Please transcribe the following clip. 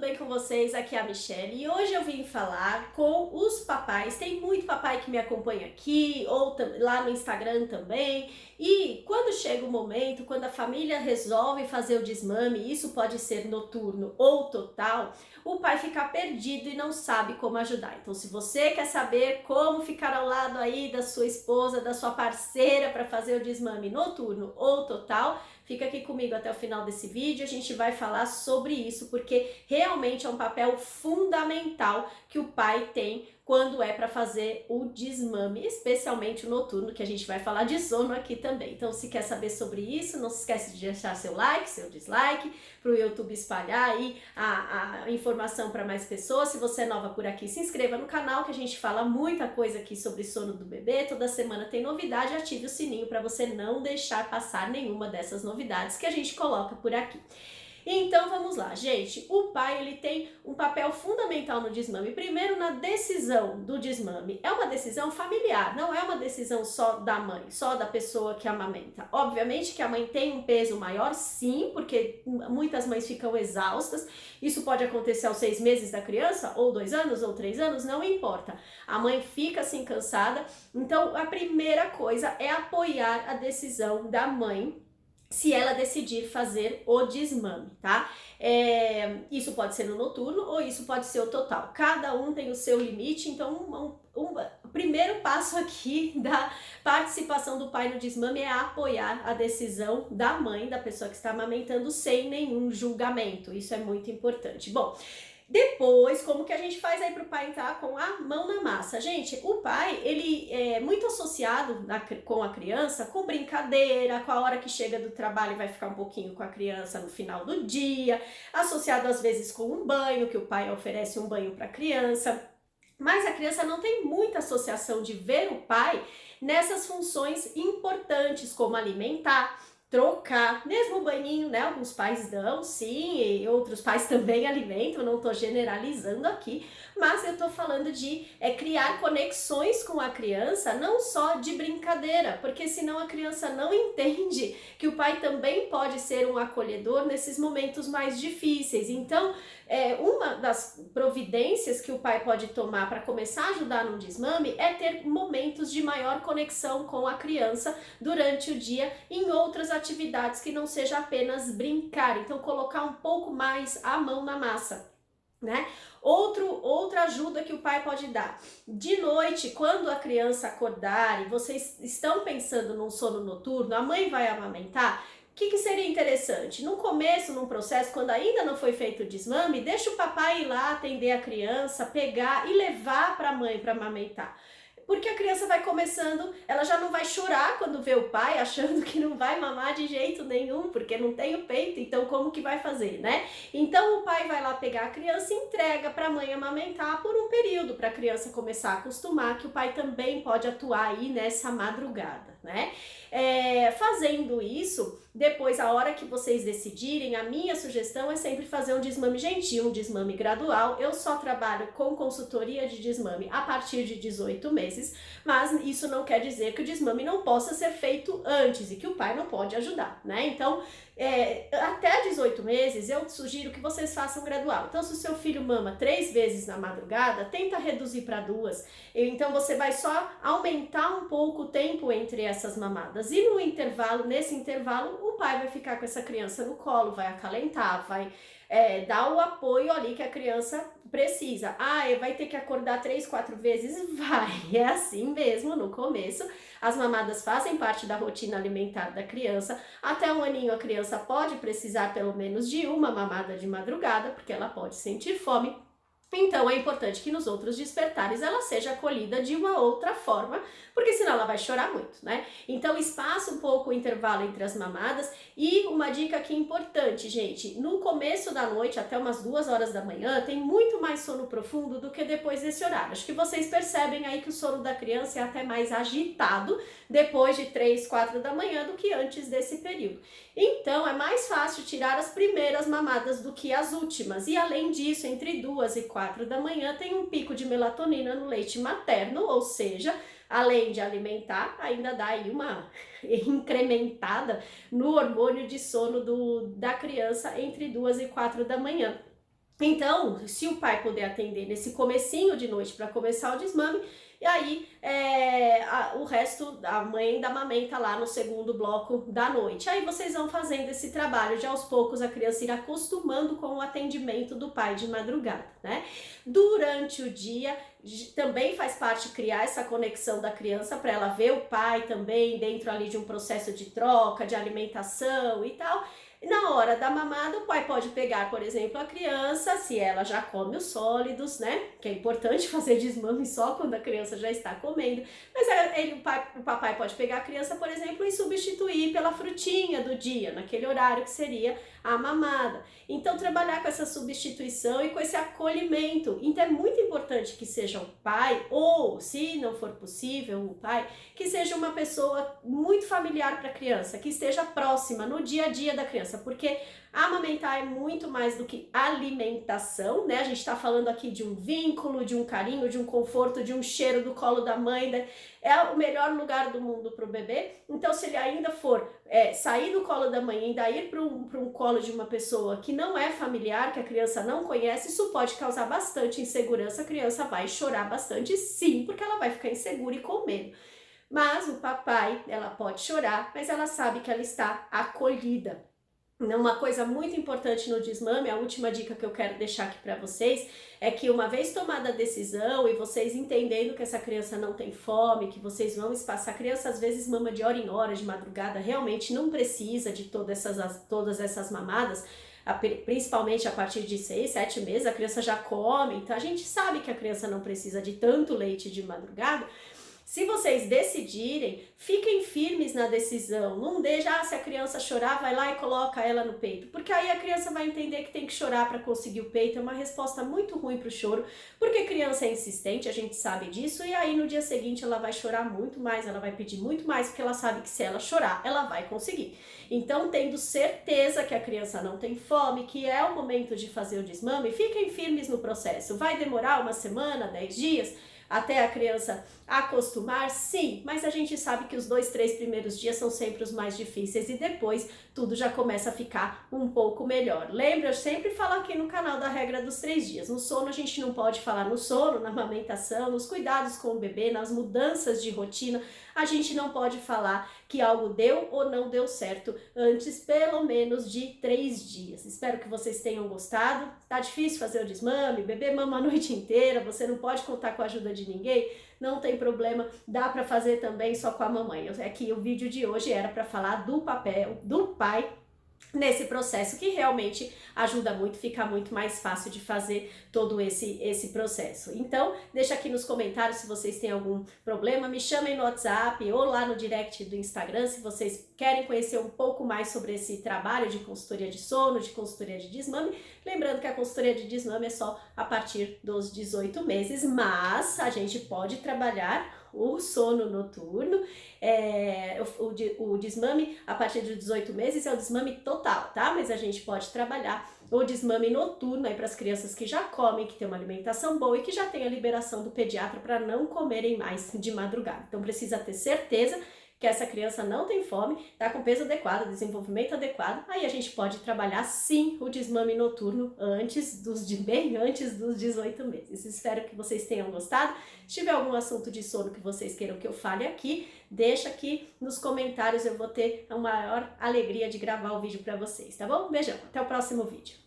bem com vocês? Aqui é a Michelle e hoje eu vim falar com os papais. Tem muito papai que me acompanha aqui ou lá no Instagram também. E quando chega o momento, quando a família resolve fazer o desmame, isso pode ser noturno ou total, o pai fica perdido e não sabe como ajudar. Então, se você quer saber como ficar ao lado aí da sua esposa, da sua parceira para fazer o desmame noturno ou total, fica aqui comigo até o final desse vídeo, a gente vai falar sobre isso, porque realmente é um papel fundamental que o pai tem quando é para fazer o desmame, especialmente o noturno, que a gente vai falar de sono aqui também. Então, se quer saber sobre isso, não se esquece de deixar seu like, seu dislike, para o YouTube espalhar aí a informação para mais pessoas. Se você é nova por aqui, se inscreva no canal, que a gente fala muita coisa aqui sobre sono do bebê. Toda semana tem novidade, ative o sininho para você não deixar passar nenhuma dessas novidades que a gente coloca por aqui. Então vamos lá, gente. O pai ele tem um papel fundamental no desmame. Primeiro, na decisão do desmame. É uma decisão familiar, não é uma decisão só da mãe, só da pessoa que amamenta. Obviamente que a mãe tem um peso maior, sim, porque muitas mães ficam exaustas. Isso pode acontecer aos 6 meses da criança, ou 2 anos, ou 3 anos, não importa. A mãe fica assim cansada. Então a primeira coisa é apoiar a decisão da mãe, se ela decidir fazer o desmame, tá? Isso pode ser no noturno ou isso pode ser o total. Cada um tem o seu limite, então o primeiro passo aqui da participação do pai no desmame é apoiar a decisão da mãe, da pessoa que está amamentando, sem nenhum julgamento. Isso é muito importante. Bom, depois, como que a gente faz aí para o pai entrar com a mão na massa? Gente, o pai, ele é muito associado com a criança, com brincadeira, com a hora que chega do trabalho e vai ficar um pouquinho com a criança no final do dia, associado às vezes com um banho, que o pai oferece um banho para a criança. Mas a criança não tem muita associação de ver o pai nessas funções importantes, como alimentar, trocar, mesmo o banhinho, né? Alguns pais dão, sim, e outros pais também alimentam, não tô generalizando aqui, mas eu tô falando de criar conexões com a criança, não só de brincadeira, porque senão a criança não entende que o pai também pode ser um acolhedor nesses momentos mais difíceis. Então, uma das providências que o pai pode tomar para começar a ajudar no desmame é ter momentos de maior conexão com a criança durante o dia em outras atividades que não seja apenas brincar. Então, colocar um pouco mais a mão na massa, né? Outra ajuda que o pai pode dar. De noite, quando a criança acordar e vocês estão pensando num sono noturno, a mãe vai amamentar. O que seria interessante? No começo, num processo, quando ainda não foi feito o desmame, deixa o papai ir lá atender a criança, pegar e levar para a mãe para amamentar. Porque a criança vai começando, ela já não vai chorar quando vê o pai, achando que não vai mamar de jeito nenhum, porque não tem o peito, então como que vai fazer, né? Então o pai vai lá pegar a criança e entrega para a mãe amamentar por um período, para a criança começar a acostumar que o pai também pode atuar aí nessa madrugada, né? Fazendo isso, depois, a hora que vocês decidirem, a minha sugestão é sempre fazer um desmame gentil, um desmame gradual. Eu só trabalho com consultoria de desmame a partir de 18 meses, mas isso não quer dizer que o desmame não possa ser feito antes e que o pai não pode ajudar, né? Então, até 18 meses, eu sugiro que vocês façam gradual. Então, se o seu filho mama 3 vezes na madrugada, tenta reduzir para 2. Então, você vai só aumentar um pouco o tempo entre essas mamadas. E no intervalo, nesse intervalo, o pai vai ficar com essa criança no colo, vai acalentar, vai dar o apoio ali que a criança precisa. Vai ter que acordar 3, 4 vezes? Vai, é assim mesmo no começo. As mamadas fazem parte da rotina alimentar da criança. Até 1 aninho a criança pode precisar pelo menos de uma mamada de madrugada, porque ela pode sentir fome. Então é importante que nos outros despertares ela seja acolhida de uma outra forma, porque senão ela vai chorar muito, né? Então espaça um pouco o intervalo entre as mamadas. E uma dica aqui importante, gente, no começo da noite, até umas 2 horas da manhã, tem muito mais sono profundo do que depois desse horário. Acho que vocês percebem aí que o sono da criança é até mais agitado depois de 3, 4 da manhã do que antes desse período. Então é mais fácil tirar as primeiras mamadas do que as últimas. E além disso, entre 2 e 4 da manhã tem um pico de melatonina no leite materno, ou seja, além de alimentar, ainda dá aí uma incrementada no hormônio de sono da criança entre 2 e 4 da manhã. Então, se o pai puder atender nesse comecinho de noite para começar o desmame, e aí o resto a mãe ainda amamenta lá no segundo bloco da noite. Aí vocês vão fazendo esse trabalho de aos poucos a criança ir acostumando com o atendimento do pai de madrugada, né? Durante o dia também faz parte criar essa conexão da criança para ela ver o pai também dentro ali de um processo de troca, de alimentação e tal. Na hora da mamada, o pai pode pegar, por exemplo, a criança, se ela já come os sólidos, né? Que é importante fazer desmame só quando a criança já está comendo. Mas o papai pode pegar a criança, por exemplo, e substituir pela frutinha do dia, naquele horário que seria a mamada. Então, trabalhar com essa substituição e com esse acolhimento. Então, é muito importante que seja o pai, ou, se não for possível, o pai, que seja uma pessoa muito familiar para a criança, que esteja próxima no dia a dia da criança, porque amamentar é muito mais do que alimentação, né? A gente está falando aqui de um vínculo, de um carinho, de um conforto, de um cheiro do colo da mãe, né? É o melhor lugar do mundo para o bebê. Então, se ele ainda for sair do colo da mãe e ainda ir para um colo de uma pessoa que não é familiar, que a criança não conhece, isso pode causar bastante insegurança. A criança vai chorar bastante, sim, porque ela vai ficar insegura e com medo. Mas o papai, ela pode chorar, mas ela sabe que ela está acolhida. Uma coisa muito importante no desmame, a última dica que eu quero deixar aqui para vocês, é que uma vez tomada a decisão e vocês entendendo que essa criança não tem fome, que vocês vão espaçar, a criança às vezes mama de hora em hora, de madrugada, realmente não precisa de todas essas mamadas, principalmente a partir de 6, 7 meses, a criança já come, então a gente sabe que a criança não precisa de tanto leite de madrugada. Se vocês decidirem, fiquem firmes na decisão. Não deixe, se a criança chorar, vai lá e coloca ela no peito. Porque aí a criança vai entender que tem que chorar para conseguir o peito. É uma resposta muito ruim para o choro, porque criança é insistente, a gente sabe disso. E aí no dia seguinte ela vai chorar muito mais, ela vai pedir muito mais, porque ela sabe que se ela chorar, ela vai conseguir. Então, tendo certeza que a criança não tem fome, que é o momento de fazer o desmame, fiquem firmes no processo. Vai demorar uma semana, 10 dias? Até a criança acostumar, sim, mas a gente sabe que os 2, 3 primeiros dias são sempre os mais difíceis e depois tudo já começa a ficar um pouco melhor. Lembra, eu sempre falo aqui no canal da regra dos 3 dias. No sono a gente não pode falar no sono, na amamentação, nos cuidados com o bebê, nas mudanças de rotina, a gente não pode falar que algo deu ou não deu certo antes pelo menos de 3 dias. Espero que vocês tenham gostado. Tá difícil fazer o desmame, bebê mama a noite inteira, você não pode contar com a ajuda de ninguém, não tem problema, dá para fazer também só com a mamãe. É que o vídeo de hoje era para falar do papel do pai nesse processo, que realmente ajuda muito, fica muito mais fácil de fazer todo esse processo. Então, deixa aqui nos comentários se vocês têm algum problema, me chamem no WhatsApp ou lá no direct do Instagram, se vocês querem conhecer um pouco mais sobre esse trabalho de consultoria de sono, de consultoria de desmame. Lembrando que a consultoria de desmame é só a partir dos 18 meses, mas a gente pode trabalhar o sono noturno, o desmame a partir de 18 meses é o desmame total, tá? Mas a gente pode trabalhar o desmame noturno aí para as crianças que já comem, que tem uma alimentação boa e que já tem a liberação do pediatra para não comerem mais de madrugada. Então precisa ter certeza que essa criança não tem fome, tá com peso adequado, desenvolvimento adequado, aí a gente pode trabalhar sim o desmame noturno bem antes dos 18 meses. Espero que vocês tenham gostado. Se tiver algum assunto de sono que vocês queiram que eu fale aqui, deixa aqui nos comentários, eu vou ter a maior alegria de gravar o vídeo para vocês, tá bom? Beijão, até o próximo vídeo.